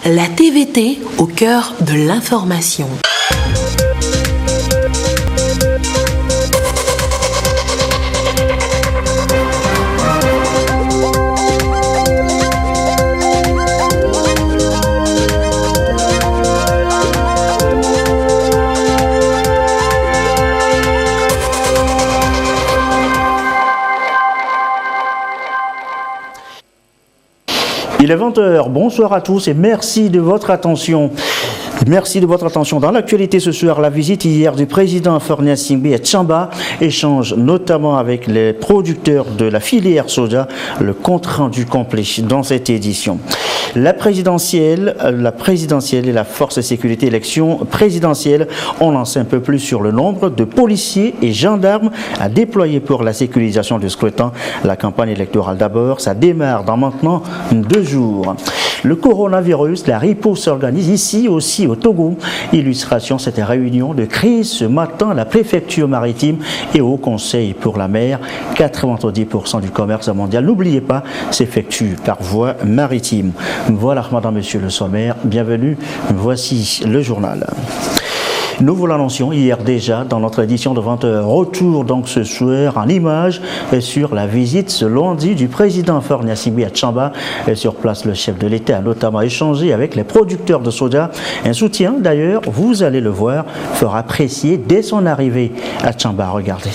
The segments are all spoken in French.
La TVT au cœur de l'information. Il est 20h, bonsoir à tous et merci de votre attention. Merci de votre attention. Dans l'actualité ce soir, la visite hier du président Faure Gnassingbé à Tchamba, échange notamment avec les producteurs de la filière soja, le compte rendu complet dans cette édition. La présidentielle et la force de sécurité élection présidentielle ont lancé un peu plus sur le nombre de policiers et gendarmes à déployer pour la sécurisation du scrutin. La campagne électorale d'abord, ça démarre dans maintenant 2 jours. Le coronavirus, la riposte s'organise ici aussi au Togo. Illustration, cette réunion de crise ce matin à la préfecture maritime et au Conseil pour la mer. 90% du commerce mondial, n'oubliez pas, s'effectue par voie maritime. Voilà, madame, monsieur le sommaire, bienvenue, voici le journal. Nous vous l'annoncions hier déjà dans notre édition de 20h. Retour donc ce soir en images sur la visite ce lundi du président Faure Gnassingbé à Tchamba. Sur place, le chef de l'État a notamment échangé avec les producteurs de soja. Un soutien d'ailleurs, vous allez le voir, fera apprécier dès son arrivée à Tchamba. Regardez.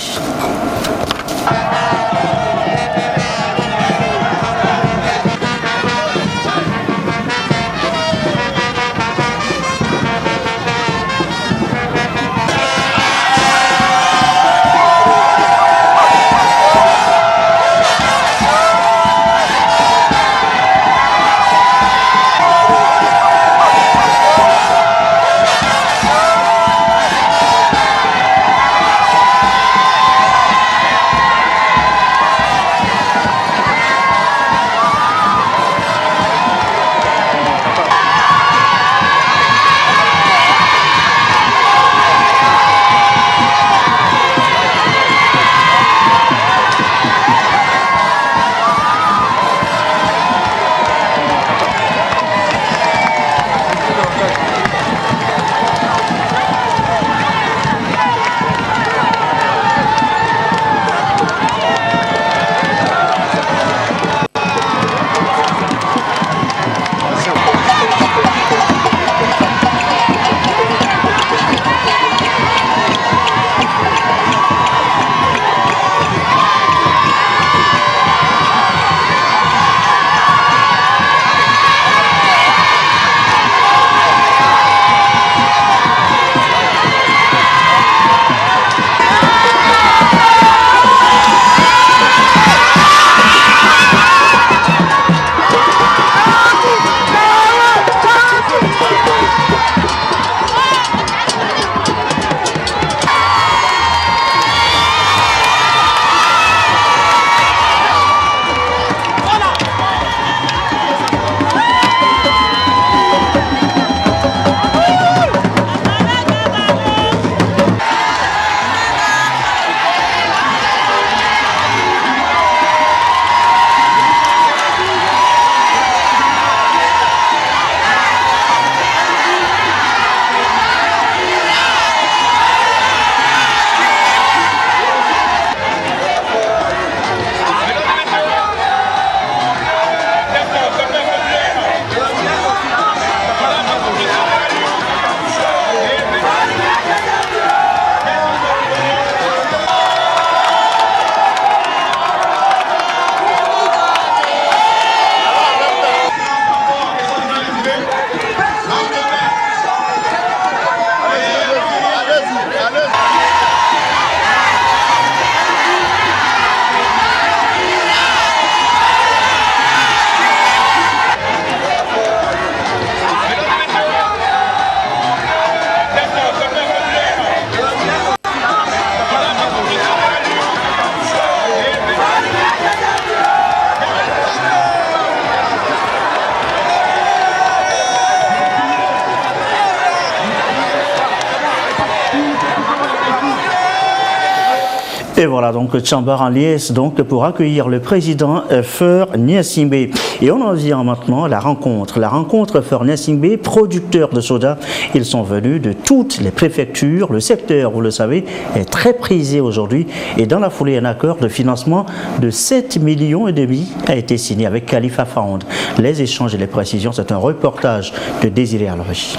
Et voilà, donc Tchamba en liesse donc, pour accueillir le président Faure Gnassingbé. Et on en vient maintenant à la rencontre Faure Gnassingbé, producteurs de soda. Ils sont venus de toutes les préfectures. Le secteur, vous le savez, est très prisé aujourd'hui. Et dans la foulée, un accord de financement de 7,5 millions a été signé avec Khalifa Fond. Les échanges et les précisions, c'est un reportage de Désiré Alrochi.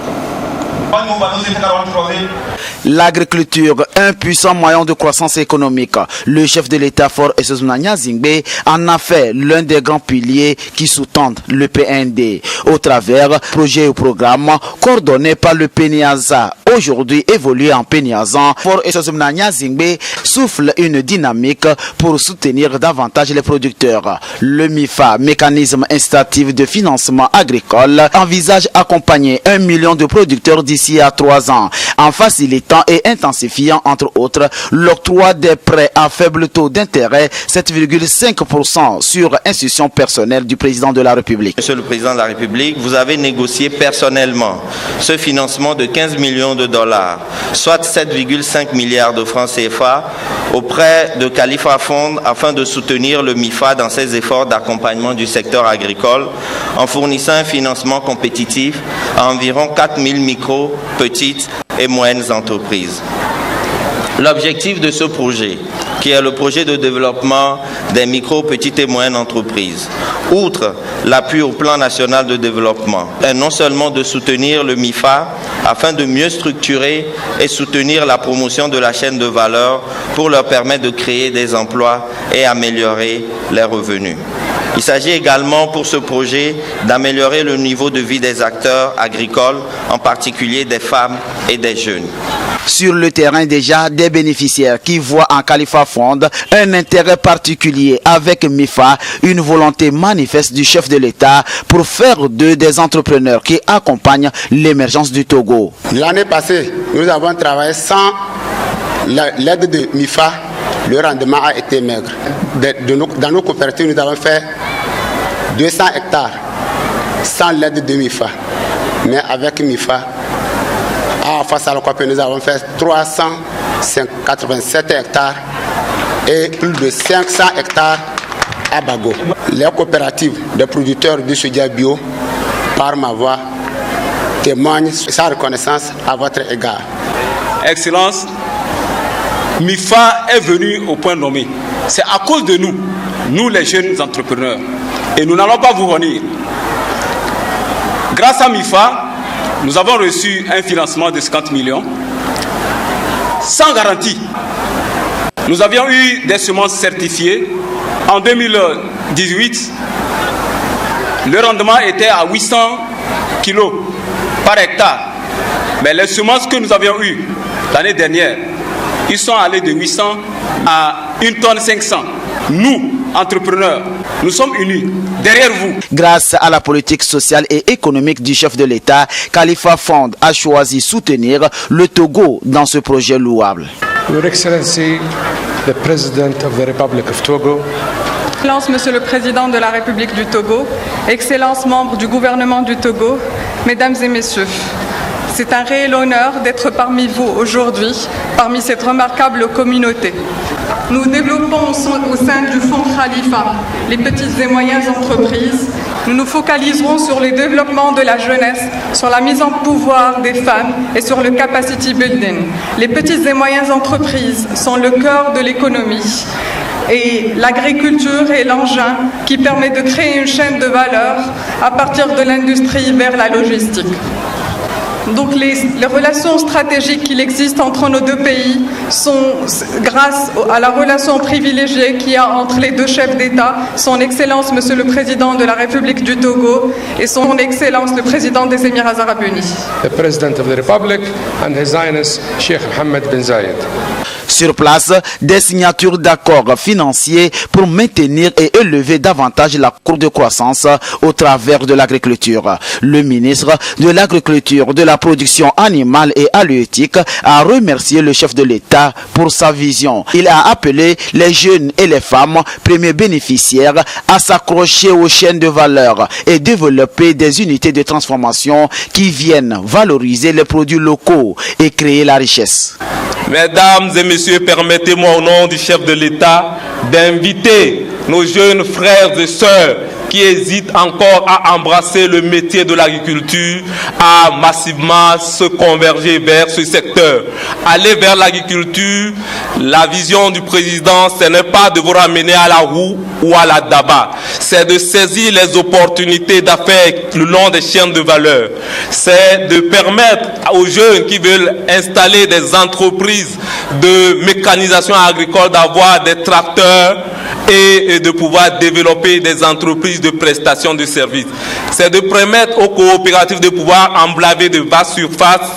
L'agriculture, un puissant moyen de croissance économique. Le chef de l'État Faure Gnassingbé en a fait l'un des grands piliers qui sous-tendent le PND au travers projets et programmes coordonnés par le PNIASA. Aujourd'hui évolué en PNIASA, Faure Gnassingbé souffle une dynamique pour soutenir davantage les producteurs. Le MIFA, mécanisme incitatif de financement agricole, envisage accompagner 1 million de producteurs d'ici à 3 ans, en facilitant et intensifiant entre autres l'octroi des prêts à faible taux d'intérêt, 7,5% sur institution personnelle du président de la République. Monsieur le président de la République, vous avez négocié personnellement ce financement de 15 millions de dollars, soit 7,5 milliards de francs CFA, auprès de Khalifa Fond afin de soutenir le MIFA dans ses efforts d'accompagnement du secteur agricole en fournissant un financement compétitif à environ 4 000 micro, petites et moyennes entreprises. L'objectif de ce projet, qui est le projet de développement des micro, petites et moyennes entreprises, outre l'appui au plan national de développement, est non seulement de soutenir le MIFA afin de mieux structurer et soutenir la promotion de la chaîne de valeur pour leur permettre de créer des emplois et améliorer les revenus. Il s'agit également pour ce projet d'améliorer le niveau de vie des acteurs agricoles, en particulier des femmes et des jeunes. Sur le terrain déjà, des bénéficiaires qui voient en Khalifa Fond un intérêt particulier avec MIFA, une volonté manifeste du chef de l'État pour faire d'eux des entrepreneurs qui accompagnent l'émergence du Togo. L'année passée, nous avons travaillé sans l'aide de MIFA. Le rendement a été maigre. Dans nos coopératives, nous avons fait 200 hectares sans l'aide de MIFA. Mais avec MIFA, face à la coopérative, nous avons fait 387 hectares et plus de 500 hectares à Bago. Les coopératives de producteurs de soja bio, par ma voix, témoignent sa reconnaissance à votre égard. Excellence, MIFA est venu au point nommé. C'est à cause de nous, nous les jeunes entrepreneurs. Et nous n'allons pas vous renier. Grâce à MIFA, nous avons reçu un financement de 50 millions sans garantie. Nous avions eu des semences certifiées. En 2018, le rendement était à 800 kilos par hectare. Mais les semences que nous avions eues l'année dernière, ils sont allés de 800 à 1 tonne 500. Nous, entrepreneurs, nous sommes unis derrière vous. Grâce à la politique sociale et économique du chef de l'État, Khalifa Fond a choisi soutenir le Togo dans ce projet louable. Your Excellency, the President of the Republic of Togo. Excellence, Monsieur le Président de la République du Togo, Excellence, membres du gouvernement du Togo, Mesdames et Messieurs. C'est un réel honneur d'être parmi vous aujourd'hui, parmi cette remarquable communauté. Nous développons au sein du Fonds Khalifa les petites et moyennes entreprises. Nous nous focaliserons sur le développement de la jeunesse, sur la mise en pouvoir des femmes et sur le capacity building. Les petites et moyennes entreprises sont le cœur de l'économie. Et l'agriculture est l'engin qui permet de créer une chaîne de valeur à partir de l'industrie vers la logistique. Donc les relations stratégiques qu'il existe entre nos deux pays sont grâce à la relation privilégiée qu'il y a entre les deux chefs d'État, son Excellence Monsieur le Président de la République du Togo et son Excellence le Président des Émirats Arabes Unis. The President of the Republic and His Highness Sheikh Mohammed bin Zayed. Sur place, des signatures d'accords financiers pour maintenir et élever davantage la courbe de croissance au travers de l'agriculture. Le ministre de l'Agriculture, de la Production animale et halieutique a remercié le chef de l'État pour sa vision. Il a appelé les jeunes et les femmes, premiers bénéficiaires, à s'accrocher aux chaînes de valeur et développer des unités de transformation qui viennent valoriser les produits locaux et créer la richesse. Mesdames et messieurs, permettez-moi au nom du chef de l'État d'inviter nos jeunes frères et sœurs qui hésitent encore à embrasser le métier de l'agriculture, à massivement se converger vers ce secteur. Aller vers l'agriculture, la vision du président, ce n'est pas de vous ramener à la roue ou à la daba, c'est de saisir les opportunités d'affaires le long des chaînes de valeur. C'est de permettre aux jeunes qui veulent installer des entreprises de mécanisation agricole d'avoir des tracteurs et de pouvoir développer des entreprises de prestation de services. C'est de permettre aux coopératives de pouvoir emblaver de vastes surfaces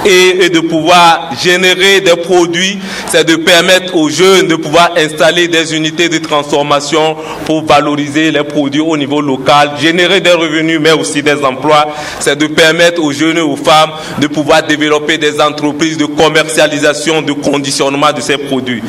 et de pouvoir générer des produits. C'est de permettre aux jeunes de pouvoir installer des unités de transformation pour valoriser les produits au niveau local, générer des revenus mais aussi des emplois. C'est de permettre aux jeunes et aux femmes de pouvoir développer des entreprises de commercialisation, de conditionnement de ces produits.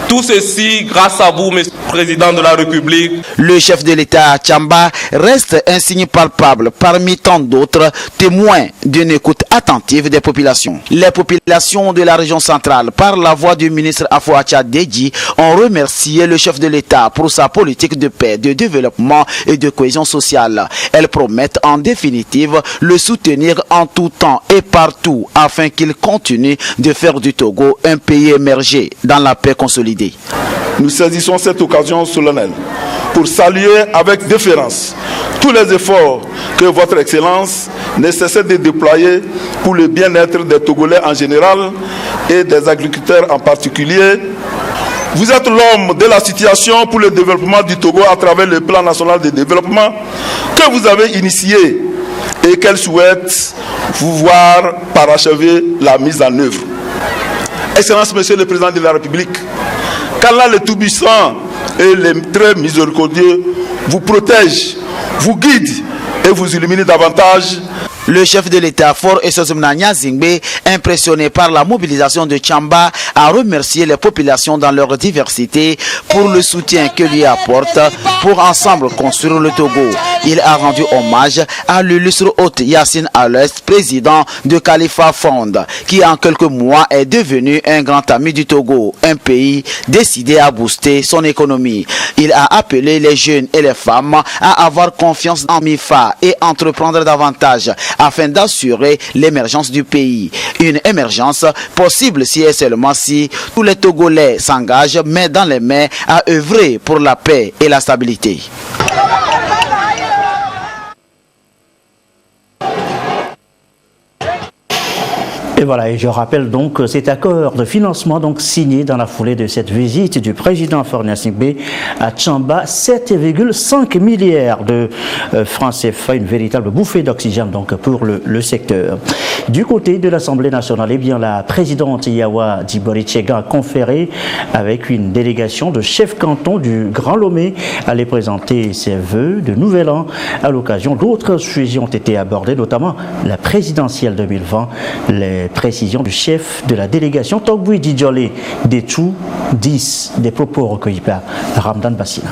Tout ceci grâce à vous, Monsieur le Président de la République. Le chef de l'État à Tchamba reste un signe palpable parmi tant d'autres témoins d'une écoute attentive des populations. Les populations de la région centrale, par la voix du ministre Afouacha Deji, ont remercié le chef de l'État pour sa politique de paix, de développement et de cohésion sociale. Elles promettent en définitive le soutenir en tout temps et partout afin qu'il continue de faire du Togo un pays émergé dans la paix consolidée. Nous saisissons cette occasion solennelle pour saluer avec déférence tous les efforts que votre Excellence ne cesse de déployer pour le bien-être des Togolais en général et des agriculteurs en particulier. Vous êtes l'homme de la situation pour le développement du Togo à travers le plan national de développement que vous avez initié et qu'elle souhaite vous voir parachever la mise en œuvre. Excellence, Monsieur le Président de la République, qu'Allah le Tout-Puissant et le très miséricordieux vous protège, vous guide et vous illumine davantage. Le chef de l'État, Faure Essozumna Zingbe, impressionné par la mobilisation de Tchamba, a remercié les populations dans leur diversité pour le soutien que lui apportent pour ensemble construire le Togo. Il a rendu hommage à l'illustre hôte Yassine Alès, président de Khalifa Fond, qui en quelques mois est devenu un grand ami du Togo, un pays décidé à booster son économie. Il a appelé les jeunes et les femmes à avoir confiance en MIFA et entreprendre davantage afin d'assurer l'émergence du pays. Une émergence possible si et seulement si tous les Togolais s'engagent main dans les mains à œuvrer pour la paix et la stabilité. Et voilà, et je rappelle donc cet accord de financement donc signé dans la foulée de cette visite du président Faure Gnassingbé à Tchamba, 7,5 milliards de francs CFA, une véritable bouffée d'oxygène donc pour le secteur. Du côté de l'Assemblée nationale, eh bien la présidente Yawa Dibori-Tchega a conféré avec une délégation de chefs cantons du Grand Lomé, allait présenter ses vœux de nouvel an. À l'occasion, d'autres sujets ont été abordés, notamment la présidentielle 2020, les précisions du chef de la délégation Togboui Didjolé Detou 10, des propos recueillis par Ramdan Bassina.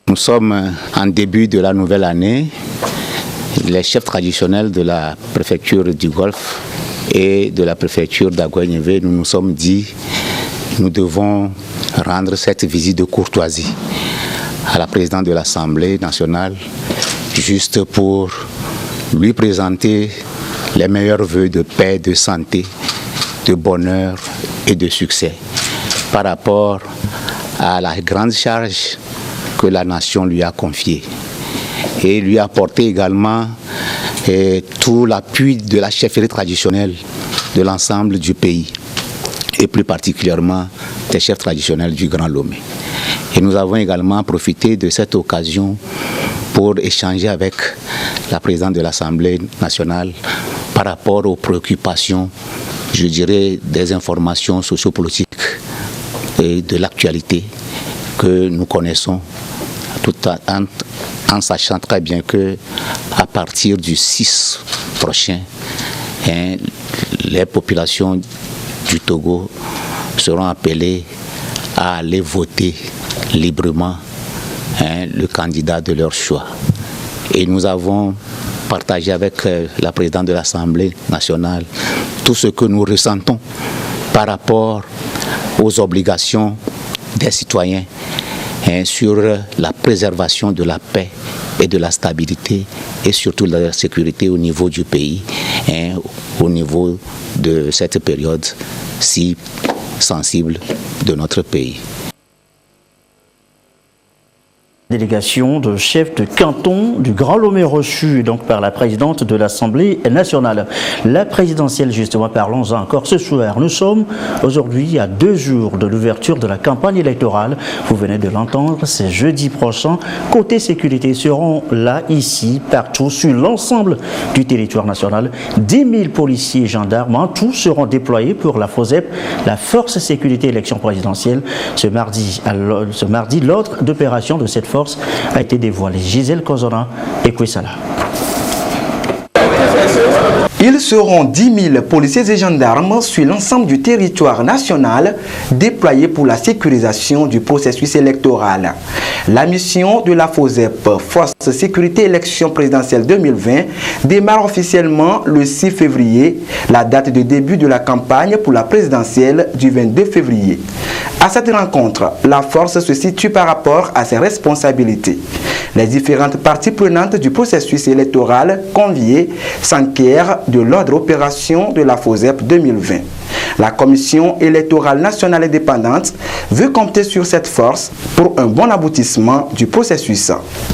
Nous sommes en début de la nouvelle année. Les chefs traditionnels de la préfecture du Golfe et de la préfecture d'Aguagneve, nous nous sommes dit nous devons rendre cette visite de courtoisie à la présidente de l'Assemblée nationale juste pour lui présenter les meilleurs vœux de paix, de santé, de bonheur et de succès par rapport à la grande charge que la nation lui a confiée et lui apporter également tout l'appui de la chefferie traditionnelle de l'ensemble du pays et plus particulièrement des chefs traditionnels du Grand Lomé. Et nous avons également profité de cette occasion pour échanger avec la présidente de l'Assemblée nationale par rapport aux préoccupations, je dirais, des informations sociopolitiques et de l'actualité que nous connaissons, tout en sachant très bien que à partir du 6 prochain, les populations du Togo seront appelées à aller voter librement le candidat de leur choix. Et nous avons partager avec la présidente de l'Assemblée nationale tout ce que nous ressentons par rapport aux obligations des citoyens sur la préservation de la paix et de la stabilité et surtout de la sécurité au niveau du pays, au niveau de cette période si sensible de notre pays. Délégation de chefs de canton du Grand Lomé reçue donc par la présidente de l'Assemblée nationale. La présidentielle, justement, parlons encore ce soir. Nous sommes aujourd'hui à 2 jours de l'ouverture de la campagne électorale. Vous venez de l'entendre, c'est jeudi prochain. Côté sécurité, seront là, ici, partout, sur l'ensemble du territoire national. 10 000 policiers et gendarmes en tout seront déployés pour la FOSEP, la Force Sécurité Élection Présidentielle. Ce mardi, l'ordre d'opération de cette force a été dévoilé. Gisèle Kozona et Kwesala. Ils seront 10 000 policiers et gendarmes sur l'ensemble du territoire national déployés pour la sécurisation du processus électoral. La mission de la FOSEP, Force Sécurité Élection Présidentielle 2020, démarre officiellement le 6 février, la date de début de la campagne pour la présidentielle du 22 février. À cette rencontre, la force se situe par rapport à ses responsabilités. Les différentes parties prenantes du processus électoral conviées s'enquièrent de l'ordre opération de la FOSEP 2020. La Commission électorale nationale indépendante veut compter sur cette force pour un bon aboutissement du processus.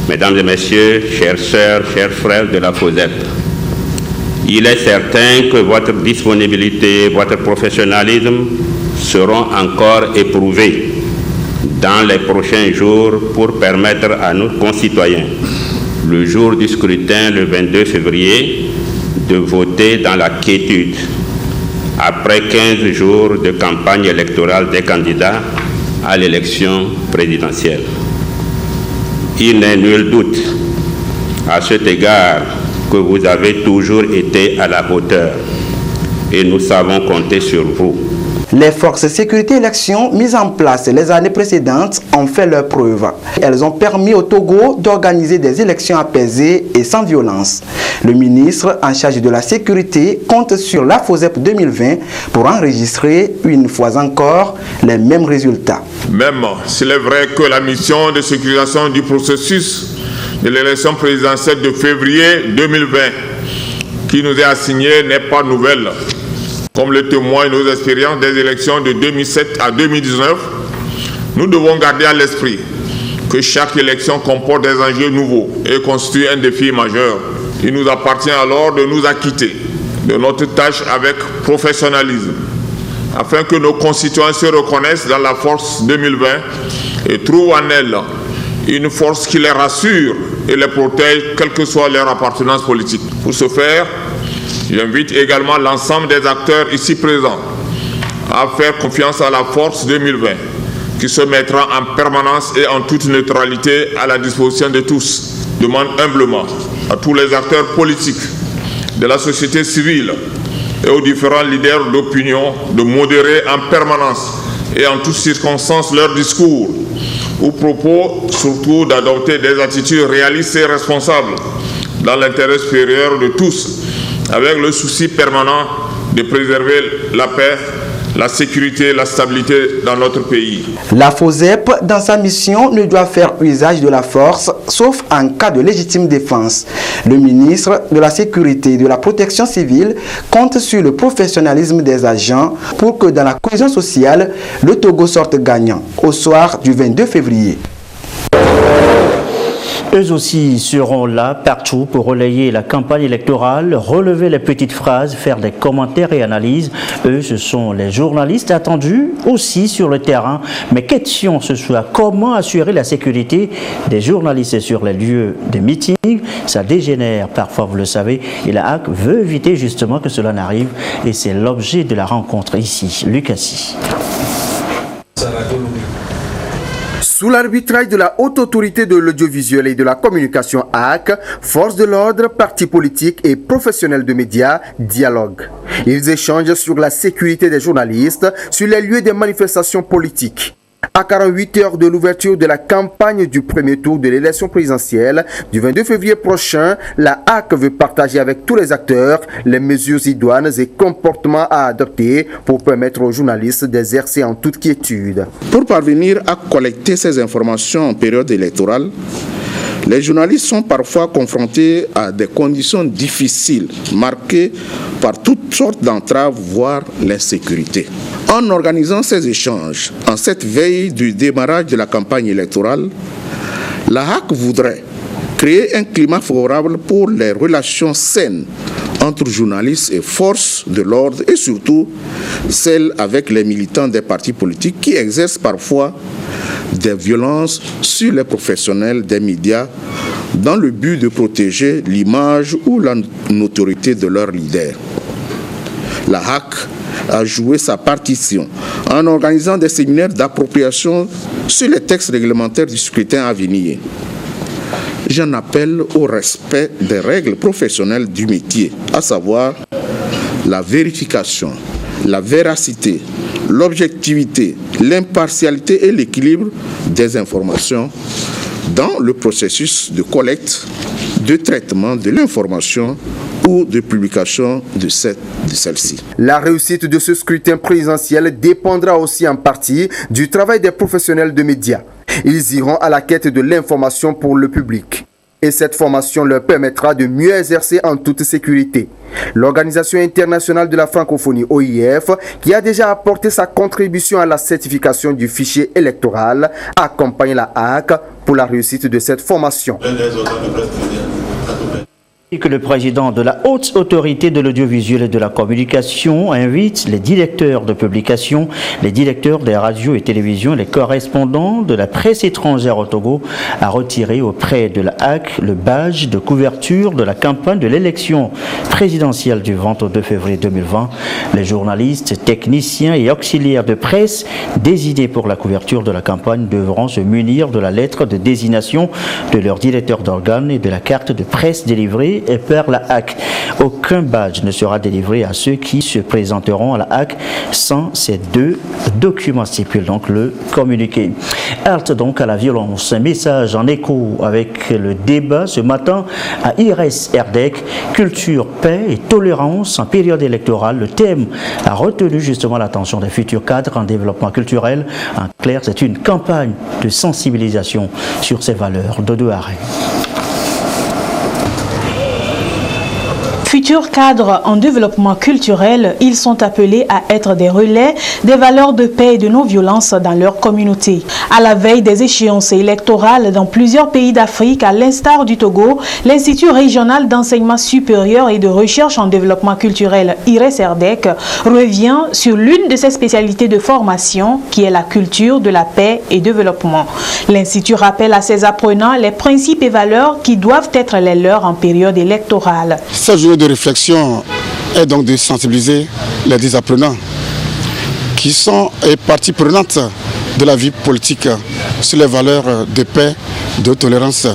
Mesdames et messieurs, chères sœurs, chers frères de la FOSEP, il est certain que votre disponibilité, votre professionnalisme seront encore éprouvés dans les prochains jours pour permettre à nos concitoyens, le jour du scrutin le 22 février, de voter dans la quiétude après 15 jours de campagne électorale des candidats à l'élection présidentielle. Il n'est nul doute à cet égard que vous avez toujours été à la hauteur et nous savons compter sur vous. Les forces de sécurité élections mises en place les années précédentes ont fait leur preuve. Elles ont permis au Togo d'organiser des élections apaisées et sans violence. Le ministre en charge de la sécurité compte sur la FOSEP 2020 pour enregistrer une fois encore les mêmes résultats. Même s'il est vrai que la mission de sécurisation du processus de l'élection présidentielle de février 2020 qui nous est assignée n'est pas nouvelle. Comme le témoignent nos expériences des élections de 2007 à 2019, nous devons garder à l'esprit que chaque élection comporte des enjeux nouveaux et constitue un défi majeur. Il nous appartient alors de nous acquitter de notre tâche avec professionnalisme, afin que nos concitoyens se reconnaissent dans la force 2020 et trouvent en elle une force qui les rassure et les protège, quelle que soit leur appartenance politique. Pour ce faire, j'invite également l'ensemble des acteurs ici présents à faire confiance à la force 2020 qui se mettra en permanence et en toute neutralité à la disposition de tous. Je demande humblement à tous les acteurs politiques, de la société civile et aux différents leaders d'opinion de modérer en permanence et en toutes circonstances leurs discours ou propos, surtout d'adopter des attitudes réalistes et responsables dans l'intérêt supérieur de tous, avec le souci permanent de préserver la paix, la sécurité et la stabilité dans notre pays. La FOSEP, dans sa mission, ne doit faire usage de la force, sauf en cas de légitime défense. Le ministre de la Sécurité et de la Protection civile compte sur le professionnalisme des agents pour que dans la cohésion sociale, le Togo sorte gagnant au soir du 22 février. Eux aussi seront là partout pour relayer la campagne électorale, relever les petites phrases, faire des commentaires et analyses. Eux, ce sont les journalistes attendus aussi sur le terrain. Mais question ce soir, comment assurer la sécurité des journalistes sur les lieux des meetings? Ça dégénère parfois, vous le savez, et la HAC veut éviter justement que cela n'arrive. Et c'est l'objet de la rencontre ici. Lucassi. Sous l'arbitrage de la Haute Autorité de l'Audiovisuel et de la Communication HAC, forces de l'ordre, partis politiques et professionnels de médias dialoguent. Ils échangent sur la sécurité des journalistes sur les lieux des manifestations politiques. À 48 heures de l'ouverture de la campagne du premier tour de l'élection présidentielle du 22 février prochain, la HAC veut partager avec tous les acteurs les mesures idoines et comportements à adopter pour permettre aux journalistes d'exercer en toute quiétude. Pour parvenir à collecter ces informations en période électorale, les journalistes sont parfois confrontés à des conditions difficiles, marquées par toutes sortes d'entraves, voire l'insécurité. En organisant ces échanges, en cette veille du démarrage de la campagne électorale, la HAC voudrait créer un climat favorable pour les relations saines entre journalistes et forces de l'ordre et surtout celles avec les militants des partis politiques qui exercent parfois des violences sur les professionnels des médias dans le but de protéger l'image ou la notoriété de leurs leaders. La HAC a joué sa partition en organisant des séminaires d'appropriation sur les textes réglementaires du scrutin à venir. J'en appelle au respect des règles professionnelles du métier, à savoir la vérification, la véracité, l'objectivité, l'impartialité et l'équilibre des informations dans le processus de collecte, de traitement de l'information ou de publication de celle-ci. La réussite de ce scrutin présidentiel dépendra aussi en partie du travail des professionnels de médias. Ils iront à la quête de l'information pour le public. Et cette formation leur permettra de mieux exercer en toute sécurité. L'Organisation internationale de la francophonie, OIF, qui a déjà apporté sa contribution à la certification du fichier électoral, accompagne la HAC pour la réussite de cette formation. Et que le président de la haute autorité de l'audiovisuel et de la communication invite les directeurs de publication, les directeurs des radios et télévisions, les correspondants de la presse étrangère au Togo à retirer auprès de la HAC le badge de couverture de la campagne de l'élection présidentielle du 22 février 2020. Les journalistes, techniciens et auxiliaires de presse désignés pour la couverture de la campagne devront se munir de la lettre de désignation de leur directeur d'organe et de la carte de presse délivrée et par la HAC. Aucun badge ne sera délivré à ceux qui se présenteront à la HAC sans ces deux documents, stipule donc le communiqué. Halte donc à la violence. Un message en écho avec le débat ce matin à IRES-RDEC, culture, paix et tolérance en période électorale. Le thème a retenu justement l'attention des futurs cadres en développement culturel. En clair, c'est une campagne de sensibilisation sur ces valeurs. Dodo Arrêt. Futurs cadres en développement culturel, ils sont appelés à être des relais des valeurs de paix et de non-violence dans leur communauté. À la veille des échéances électorales dans plusieurs pays d'Afrique, à l'instar du Togo, l'Institut régional d'enseignement supérieur et de recherche en développement culturel IRES-RDEC revient sur l'une de ses spécialités de formation qui est la culture de la paix et développement. L'Institut rappelle à ses apprenants les principes et valeurs qui doivent être les leurs en période électorale. De réflexion est donc de sensibiliser les désapprenants qui sont partie prenante de la vie politique sur les valeurs de paix, de tolérance,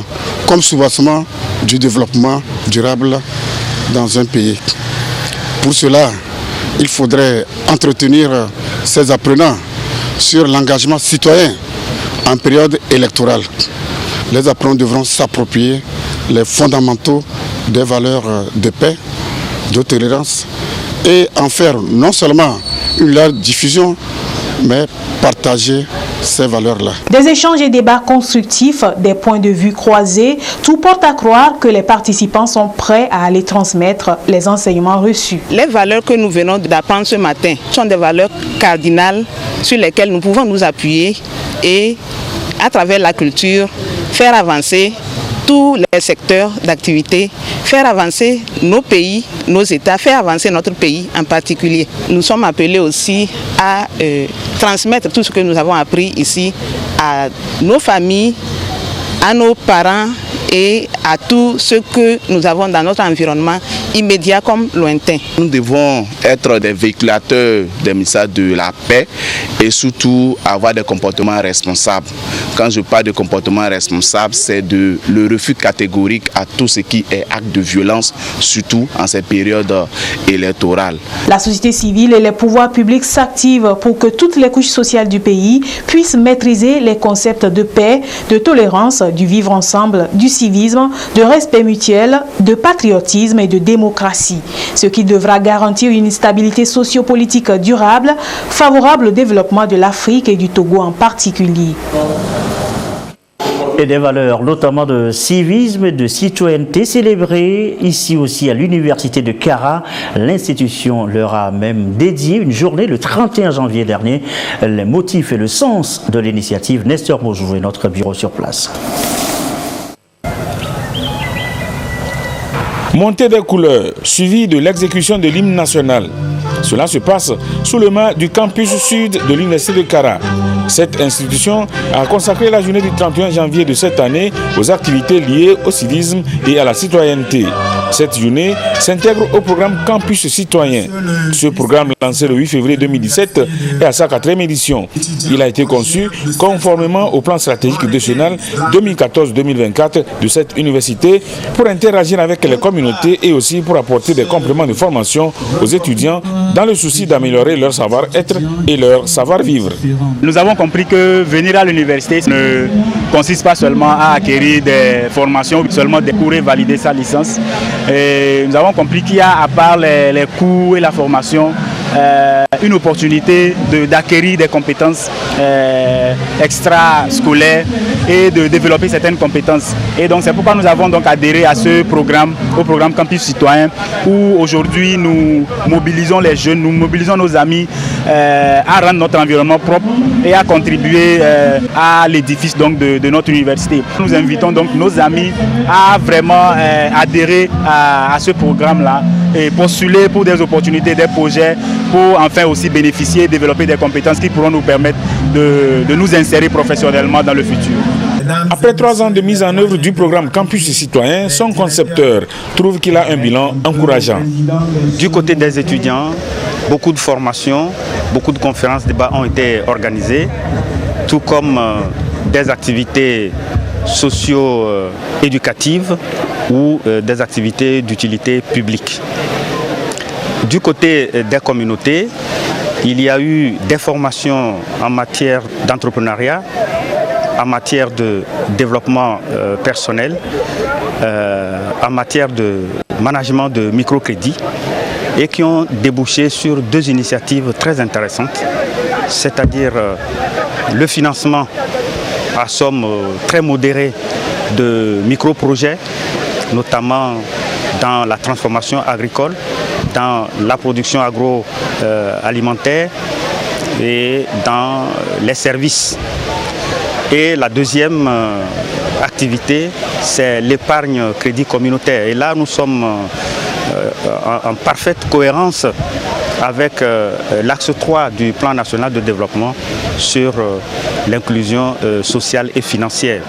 comme soubassement du développement durable dans un pays. Pour cela, il faudrait entretenir ces apprenants sur l'engagement citoyen en période électorale. Les apprenants devront s'approprier les fondamentaux des valeurs de paix, de tolérance et en faire non seulement une large diffusion, mais partager ces valeurs-là. Des échanges et débats constructifs, des points de vue croisés, tout porte à croire que les participants sont prêts à aller transmettre les enseignements reçus. Les valeurs que nous venons d'apprendre ce matin sont des valeurs cardinales sur lesquelles nous pouvons nous appuyer et, à travers la culture, faire avancer tous les secteurs d'activité, faire avancer nos pays, nos États, faire avancer notre pays en particulier. Nous sommes appelés aussi à transmettre tout ce que nous avons appris ici à nos familles, à nos parents et à tout ce que nous avons dans notre environnement immédiats comme lointains. Nous devons être des véhiculateurs des messages de la paix et surtout avoir des comportements responsables. Quand je parle de comportement responsable, c'est le refus catégorique à tout ce qui est acte de violence, surtout en cette période électorale. La société civile et les pouvoirs publics s'activent pour que toutes les couches sociales du pays puissent maîtriser les concepts de paix, de tolérance, du vivre ensemble, du civisme, de respect mutuel, de patriotisme et de démocratie, ce qui devra garantir une stabilité sociopolitique durable, favorable au développement de l'Afrique et du Togo en particulier. Et des valeurs notamment de civisme et de citoyenneté célébrées ici aussi à l'université de Kara. L'institution leur a même dédié une journée le 31 janvier dernier. Les motifs et le sens de l'initiative, Nestor Mojou et notre bureau sur place. Montée des couleurs, suivie de l'exécution de l'hymne national. Cela se passe sous le mât du campus sud de l'université de Kara. Cette institution a consacré la journée du 31 janvier de cette année aux activités liées au civisme et à la citoyenneté. Cette journée s'intègre au programme Campus Citoyen. Ce programme, lancé le 8 février 2017, est à sa 4e édition. Il a été conçu conformément au plan stratégique national 2014-2024 de cette université pour interagir avec les communautés et aussi pour apporter des compléments de formation aux étudiants dans le souci d'améliorer leur savoir-être et leur savoir-vivre. Nous avons compris que venir à l'université ne consiste pas seulement à acquérir des formations, seulement de cours et valider sa licence. Et nous avons compris qu'il y a, à part les cours et la formation, une opportunité d'acquérir des compétences extrascolaires et de développer certaines compétences. Et donc c'est pourquoi nous avons donc adhéré à ce programme, au programme Campus Citoyen, où aujourd'hui nous mobilisons les jeunes, nous mobilisons nos amis à rendre notre environnement propre et à contribuer à l'édifice donc de notre université. Nous invitons donc nos amis à vraiment adhérer à ce programme-là et postuler pour des opportunités, des projets, pour enfin aussi bénéficier et développer des compétences qui pourront nous permettre de nous insérer professionnellement dans le futur. Après 3 ans de mise en œuvre du programme Campus Citoyen, son concepteur trouve qu'il a un bilan encourageant. Du côté des étudiants, beaucoup de formations, beaucoup de conférences, débats ont été organisés, tout comme des activités socio-éducatives ou des activités d'utilité publique. Du côté des communautés, il y a eu des formations en matière d'entrepreneuriat, en matière de développement personnel, en matière de management de microcrédit et qui ont débouché sur 2 initiatives très intéressantes, c'est-à-dire le financement à somme très modérée de micro-projets, notamment dans la transformation agricole, dans la production agroalimentaire et dans les services. Et la deuxième activité, c'est l'épargne crédit communautaire. Et là, nous sommes en parfaite cohérence avec l'axe 3 du plan national de développement sur l'inclusion sociale et financière.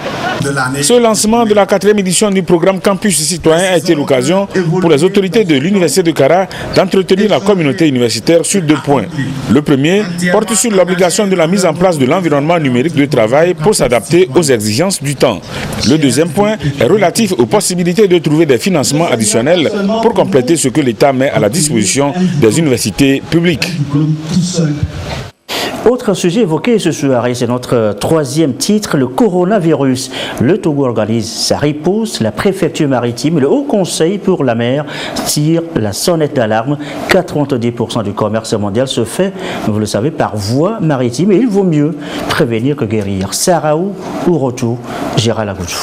Ce lancement de la 4e édition du programme Campus Citoyen a été l'occasion pour les autorités de l'université de Kara d'entretenir la communauté universitaire sur 2 points. Le premier porte sur l'obligation de la mise en place de l'environnement numérique de travail pour s'adapter aux exigences du temps. Le deuxième point est relatif aux possibilités de trouver des financements additionnels pour compléter ce que l'État met à la disposition des universités publiques. Autre sujet évoqué ce soir, et c'est notre 3e titre, le coronavirus. Le Togo organise sa riposte, la préfecture maritime et le Haut Conseil pour la mer tire la sonnette d'alarme. 90% du commerce mondial se fait, vous le savez, par voie maritime et il vaut mieux prévenir que guérir. Saraou ou retour, Gérald Agoudjou.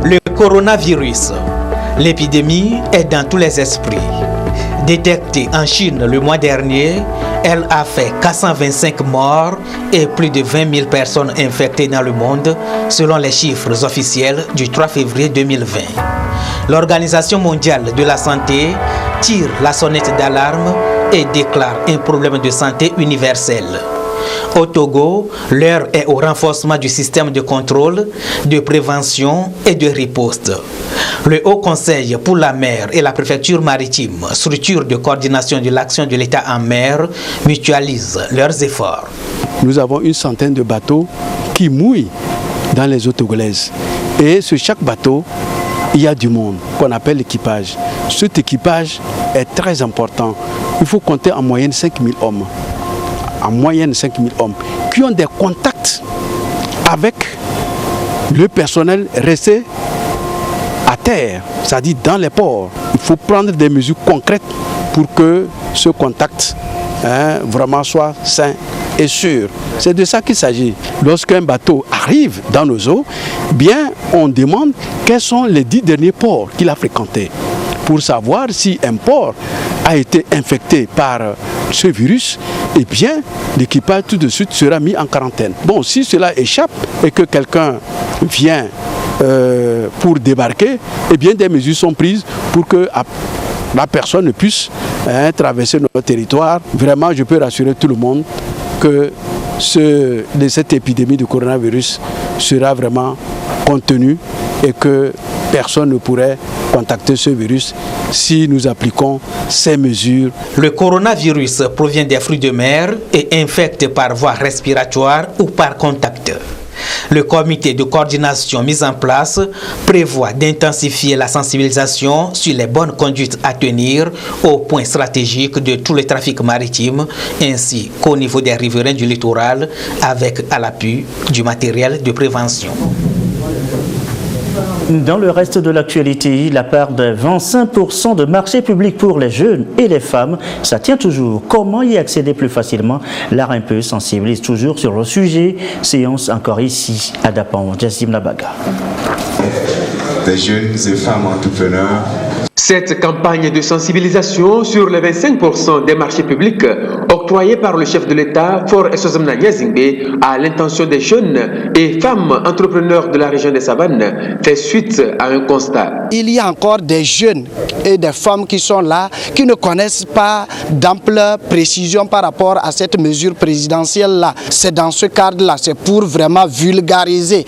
Le coronavirus. L'épidémie est dans tous les esprits. Détectée en Chine le mois dernier, elle a fait 425 morts et plus de 20 000 personnes infectées dans le monde, selon les chiffres officiels du 3 février 2020. L'Organisation mondiale de la santé tire la sonnette d'alarme et déclare un problème de santé universel. Au Togo, l'heure est au renforcement du système de contrôle, de prévention et de riposte. Le Haut Conseil pour la mer et la préfecture maritime, structure de coordination de l'action de l'État en mer, mutualisent leurs efforts. Nous avons une centaine de bateaux qui mouillent dans les eaux togolaises. Et sur chaque bateau, il y a du monde qu'on appelle l'équipage. Cet équipage est très important. Il faut compter en moyenne 5000 hommes. En moyenne 5000 hommes qui ont des contacts avec le personnel resté à terre, c'est-à-dire dans les ports. Il faut prendre des mesures concrètes pour que ce contact vraiment soit sain et sûr. C'est de ça qu'il s'agit. Lorsqu'un bateau arrive dans nos eaux, bien on demande quels sont les 10 derniers ports qu'il a fréquentés pour savoir si un port a été infecté par ce virus, et bien l'équipage tout de suite sera mis en quarantaine. Bon, si cela échappe et que quelqu'un vient pour débarquer, eh bien des mesures sont prises pour que la personne ne puisse traverser notre territoire. Vraiment, je peux rassurer tout le monde que cette épidémie de coronavirus sera vraiment contenue et que personne ne pourrait contacter ce virus si nous appliquons ces mesures. Le coronavirus provient des fruits de mer et infecte par voie respiratoire ou par contact. Le comité de coordination mis en place prévoit d'intensifier la sensibilisation sur les bonnes conduites à tenir aux points stratégiques de tout le trafic maritime ainsi qu'au niveau des riverains du littoral avec à l'appui du matériel de prévention. Dans le reste de l'actualité, la part de 25% de marché public pour les jeunes et les femmes, ça tient toujours. Comment y accéder plus facilement? L'art un peu sensibilise toujours sur le sujet. Séance encore ici à Dapan, Jassim Nabaga. Des jeunes et femmes entrepreneurs. Cette campagne de sensibilisation sur les 25% des marchés publics octroyés par le chef de l'État, Faure Essozomna Nyazingbe, à l'intention des jeunes et femmes entrepreneurs de la région des Savanes fait suite à un constat. Il y a encore des jeunes et des femmes qui sont là, qui ne connaissent pas d'ample précision par rapport à cette mesure présidentielle-là. C'est dans ce cadre-là, c'est pour vraiment vulgariser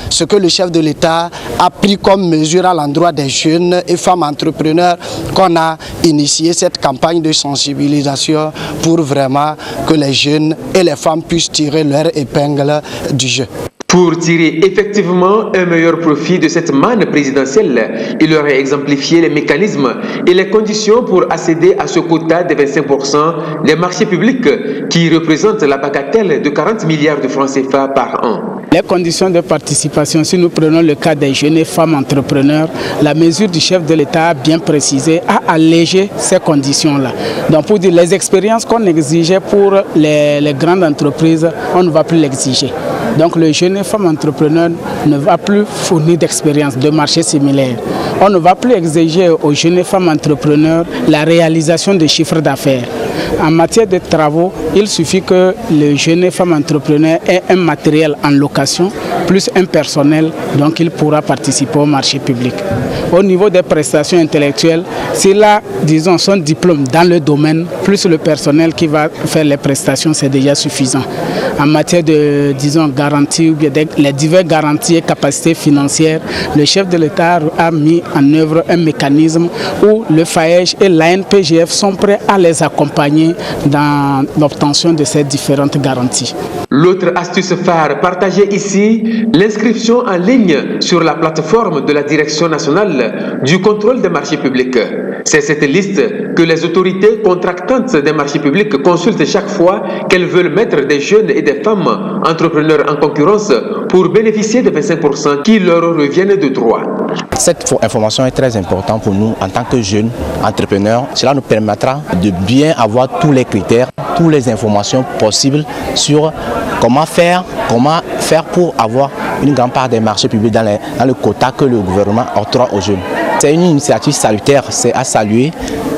ce que le chef de l'État a pris comme mesure à l'endroit des jeunes et femmes entrepreneurs qu'on a initié cette campagne de sensibilisation pour vraiment que les jeunes et les femmes puissent tirer leur épingle du jeu. Pour tirer effectivement un meilleur profit de cette manne présidentielle, il aurait exemplifié les mécanismes et les conditions pour accéder à ce quota de 25% des marchés publics qui représentent la bagatelle de 40 milliards de francs CFA par an. Les conditions de participation, si nous prenons le cas des jeunes et femmes entrepreneurs, la mesure du chef de l'État a bien précisé, a allégé ces conditions-là. Donc pour dire les expériences qu'on exigeait pour les grandes entreprises, on ne va plus l'exiger. Donc le jeune et femme entrepreneur ne va plus fournir d'expérience de marché similaire. On ne va plus exiger aux jeunes et femmes entrepreneurs la réalisation de chiffres d'affaires. En matière de travaux, il suffit que le jeune et femme entrepreneur ait un matériel en location plus un personnel, donc il pourra participer au marché public. Au niveau des prestations intellectuelles, s'il a, disons, son diplôme dans le domaine, plus le personnel qui va faire les prestations, c'est déjà suffisant. En matière de, disons, garantie, les diverses garanties et capacités financières, le chef de l'État a mis en œuvre un mécanisme où le FAEJ et l'ANPGF sont prêts à les accompagner dans l'obtention de ces différentes garanties. L'autre astuce phare partagée ici, l'inscription en ligne sur la plateforme de la Direction nationale du contrôle des marchés publics. C'est cette liste que les autorités contractantes des marchés publics consultent chaque fois qu'elles veulent mettre des jeunes et des femmes entrepreneurs en concurrence pour bénéficier des 25% qui leur reviennent de droit. Cette information est très importante pour nous en tant que jeunes entrepreneurs. Cela nous permettra de bien avoir tous les critères, toutes les informations possibles sur comment faire pour avoir une grande part des marchés publics dans le quota que le gouvernement octroie aux jeunes. C'est une initiative salutaire, c'est à saluer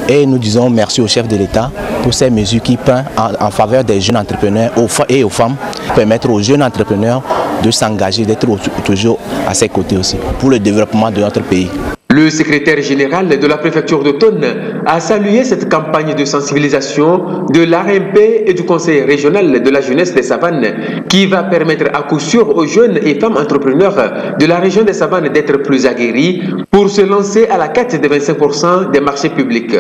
et nous disons merci au chef de l'État pour ces mesures qui prend en faveur des jeunes entrepreneurs et aux femmes, permettre aux jeunes entrepreneurs de s'engager, d'être toujours à ses côtés aussi pour le développement de notre pays. Le secrétaire général de la préfecture d'Automne a salué cette campagne de sensibilisation de l'ARMP et du Conseil régional de la jeunesse des Savanes qui va permettre à coup sûr aux jeunes et femmes entrepreneurs de la région des Savanes d'être plus aguerris pour se lancer à la quête de 25% des marchés publics.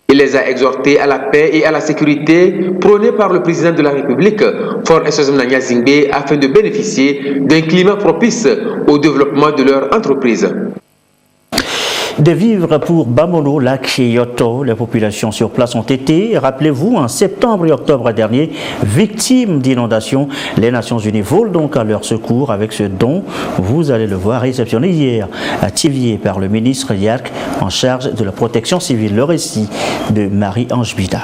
Il les a exhortés à la paix et à la sécurité prônée par le président de la République, Faure Essozomna Gnassingbé, afin de bénéficier d'un climat propice au développement de leur entreprise. Des vivres pour Bamono, Lac et Yoto, les populations sur place ont été, rappelez-vous, en septembre et octobre dernier, victimes d'inondations. Les Nations Unies volent donc à leur secours avec ce don, vous allez le voir, réceptionné hier à Thiviers par le ministre Yark en charge de la protection civile. Le récit de Marie-Ange Bida.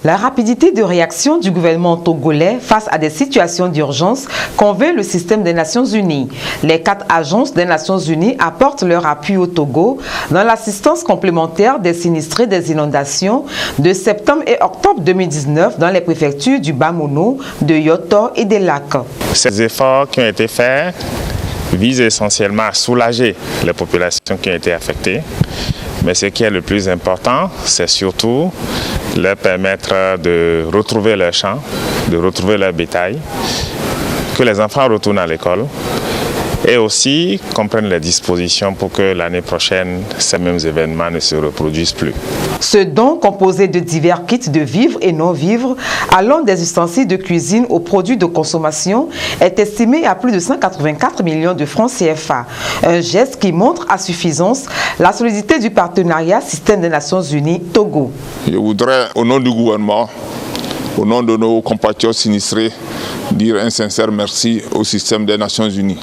La rapidité de réaction du gouvernement togolais face à des situations d'urgence convainc le système des Nations Unies. Les 4 agences des Nations Unies apportent leur appui au Togo dans l'assistance complémentaire des sinistrés des inondations de septembre et octobre 2019 dans les préfectures du Bamono, de Yoto et des Lacs. Ces efforts qui ont été faits visent essentiellement à soulager les populations qui ont été affectées. Mais ce qui est le plus important, c'est surtout leur permettre de retrouver leur champ, de retrouver leur bétail, que les enfants retournent à l'école et aussi qu'on prenne les dispositions pour que l'année prochaine, ces mêmes événements ne se reproduisent plus. Ce don, composé de divers kits de vivres et non-vivres, allant des ustensiles de cuisine aux produits de consommation, est estimé à plus de 184 millions de francs CFA. Un geste qui montre à suffisance la solidité du partenariat Système des Nations Unies Togo. Je voudrais, au nom du gouvernement, au nom de nos compatriotes sinistrés, dire un sincère merci au système des Nations Unies.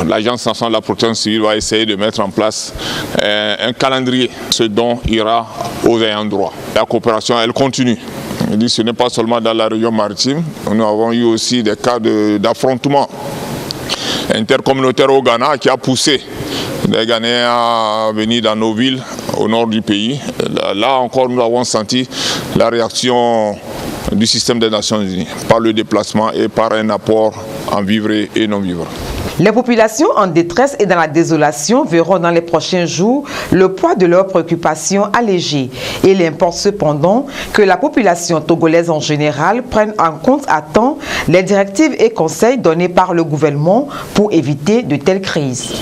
L'Agence nationale de la protection civile va essayer de mettre en place un calendrier. Ce don ira aux ayants droit. La coopération, elle continue. Ce n'est pas seulement dans la région maritime. Nous avons eu aussi des cas d'affrontement intercommunautaire au Ghana qui a poussé les Ghanéens à venir dans nos villes au nord du pays. Là encore, nous avons senti la réaction du système des Nations Unies par le déplacement et par un apport en vivres et non-vivres. Les populations en détresse et dans la désolation verront dans les prochains jours le poids de leurs préoccupations allégé. Il importe cependant que la population togolaise en général prenne en compte à temps les directives et conseils donnés par le gouvernement pour éviter de telles crises.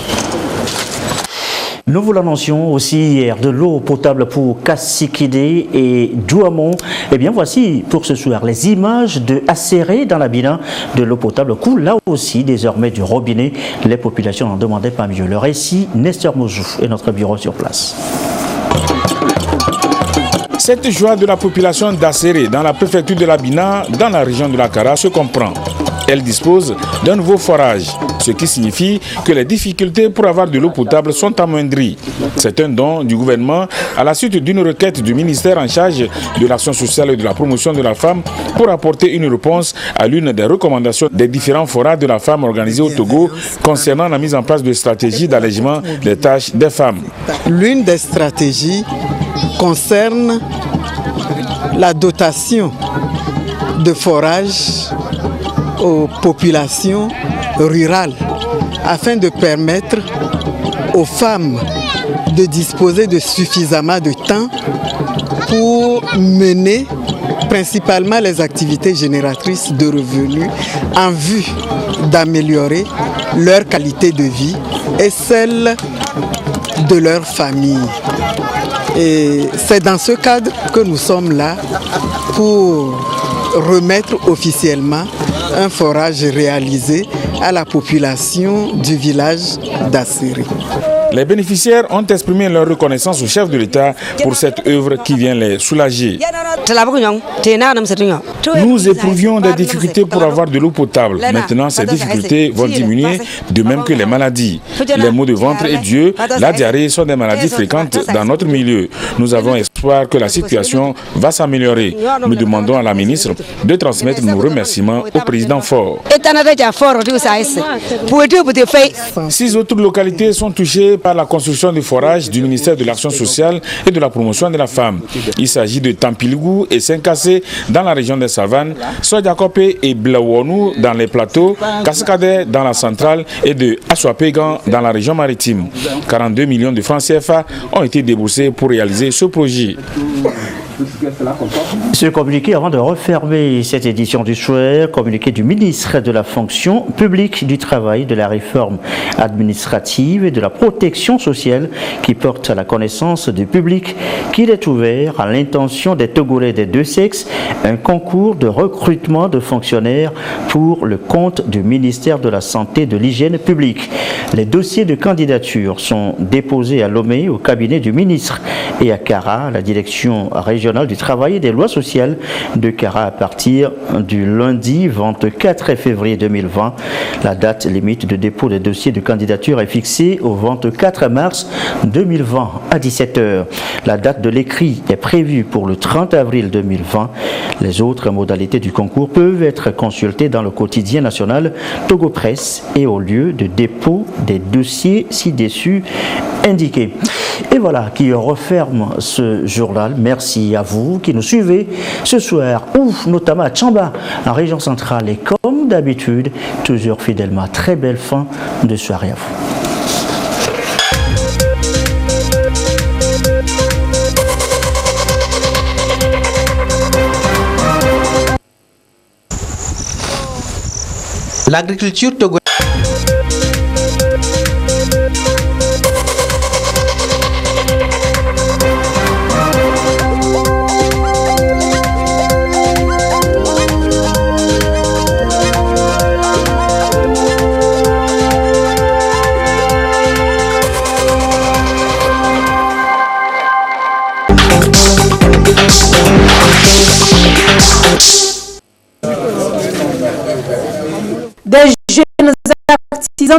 Nous vous l'annoncions aussi hier, de l'eau potable pour Kassikide et Douamon. Eh bien voici pour ce soir les images de Acéré dans la Bina. De l'eau potable coule là aussi désormais du robinet. Les populations n'en demandaient pas mieux. Le récit, Nestor Mozouf et notre bureau sur place. Cette joie de la population d'Acéré dans la préfecture de la Bina, dans la région de la Kara, se comprend. Elle dispose d'un nouveau forage, ce qui signifie que les difficultés pour avoir de l'eau potable sont amoindries. C'est un don du gouvernement à la suite d'une requête du ministère en charge de l'action sociale et de la promotion de la femme pour apporter une réponse à l'une des recommandations des différents forats de la femme organisés au Togo concernant la mise en place de stratégies d'allègement des tâches des femmes. L'une des stratégies concerne la dotation de forage aux populations rurales afin de permettre aux femmes de disposer de suffisamment de temps pour mener principalement les activités génératrices de revenus en vue d'améliorer leur qualité de vie et celle de leur famille. Et c'est dans ce cadre que nous sommes là pour remettre officiellement un forage réalisé à la population du village d'Acéré. Les bénéficiaires ont exprimé leur reconnaissance au chef de l'État pour cette œuvre qui vient les soulager. Nous éprouvions des difficultés pour avoir de l'eau potable. Maintenant, ces difficultés vont diminuer, de même que les maladies. Les maux de ventre et d'yeux, la diarrhée sont des maladies fréquentes dans notre milieu. Nous avons espoir que la situation va s'améliorer. Nous demandons à la ministre de transmettre nos remerciements au président Faure. 6 autres localités sont touchées par la construction du forage du ministère de l'Action sociale et de la promotion de la femme. Il s'agit de Tampilgou et Saint-Cassé dans la région des Savanes, Sodiakopé et Blaouanou dans les plateaux, Kaskade dans la centrale et de Assoapégan dans la région maritime. 42 millions de francs CFA ont été déboursés pour réaliser ce projet. Ce communiqué, avant de refermer cette édition du soir, communiqué du ministre de la fonction publique, du travail, de la réforme administrative et de la protection sociale qui porte à la connaissance du public qu'il est ouvert à l'intention des Togolais des deux sexes un concours de recrutement de fonctionnaires pour le compte du ministère de la Santé et de l'Hygiène publique. Les dossiers de candidature sont déposés à Lomé, au cabinet du ministre, et à Kara, la direction régionale du travail et des lois sociales de Kara à partir du lundi 24 février 2020. La date limite de dépôt des dossiers de candidature est fixée au 24 mars 2020 à 17h. La date de l'écrit est prévue pour le 30 avril 2020. Les autres modalités du concours peuvent être consultées dans le quotidien national Togo Presse et au lieu de dépôt des dossiers ci-dessus indiqués. Et voilà qui referme ce journal. Merci à vous qui nous suivez ce soir, ou notamment à Tchamba, en région centrale. Et comme d'habitude, toujours fidèlement, très belle fin de soirée à vous. L'agriculture togolaise. Des jeunes artisans